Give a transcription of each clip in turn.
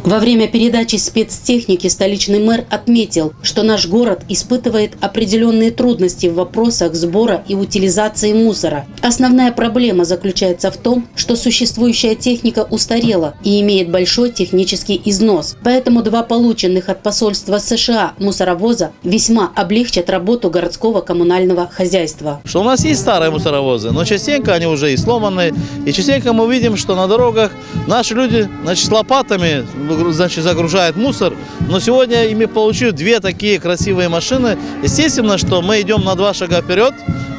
Во время передачи спецтехники столичный мэр отметил, что наш город испытывает определенные трудности в вопросах сбора и утилизации мусора. Основная проблема заключается в том, что существующая техника устарела и имеет большой технический износ. Поэтому 2 полученных от посольства США мусоровоза весьма облегчат работу городского коммунального хозяйства. Что у нас есть старые мусоровозы, но частенько они уже и сломаны. И частенько мы видим, что на дорогах наши люди, с лопатами, загружают мусор. Но сегодня ими получили 2 такие красивые машины. Естественно, что мы идем на 2 шага вперед.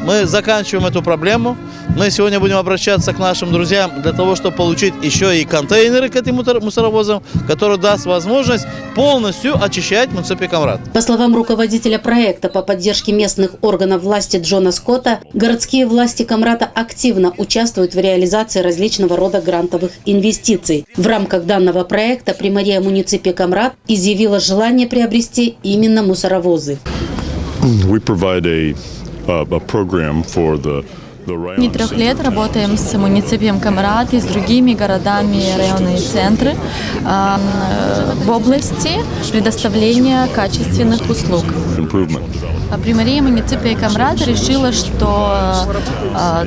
Мы заканчиваем эту проблему. Мы сегодня будем обращаться к нашим друзьям для того, чтобы получить еще и контейнеры к этим мусоровозам, которые даст возможность полностью очищать муниципий Камрад. По словам руководителя проекта по поддержке местных органов власти Джона Скотта, городские власти Камрада активно участвуют в реализации различного рода грантовых инвестиций. В рамках данного проекта примария муниципия Камрад изъявила желание приобрести именно мусоровозы. Не 3 лет работаем с муниципием Камрад и с другими городами, районные центры в области предоставления качественных услуг. Примария муниципия Камрад решила, что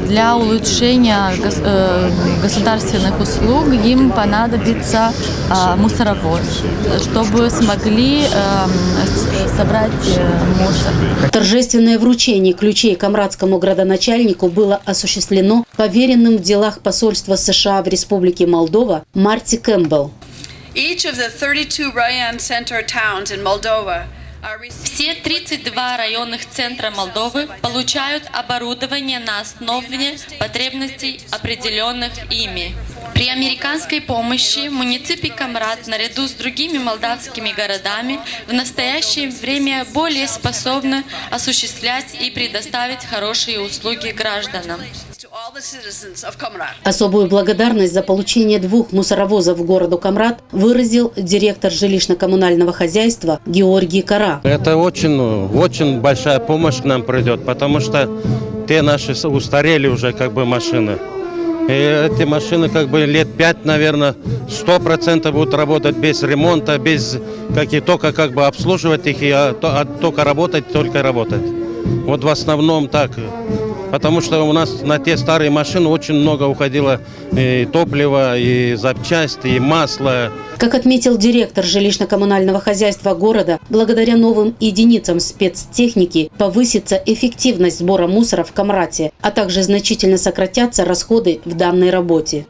для улучшения государственных услуг им понадобится мусоровоз, чтобы смогли собрать мусор. Торжественное вручение ключей камрадскому градоначальнику было осуществлено поверенным в делах посольства США в Республике Молдова Марти Кэмпбелл. Все 32 районных центра Молдовы получают оборудование на основе потребностей, определенных ими. При американской помощи муниципий Камрад наряду с другими молдавскими городами в настоящее время более способны осуществлять и предоставить хорошие услуги гражданам. Особую благодарность за получение 2 мусоровозов городу Камрад выразил директор жилищно-коммунального хозяйства Георгий Кара. Это очень большая помощь к нам придет, потому что те наши устарели уже машины. И эти машины лет 5, наверное, 100% будут работать без ремонта, без только обслуживать их, только работать. Вот в основном так. Потому что у нас на те старые машины очень много уходило и топлива, и запчасти, и масла. Как отметил директор жилищно-коммунального хозяйства города, благодаря новым единицам спецтехники повысится эффективность сбора мусора в Камраде, а также значительно сократятся расходы в данной работе.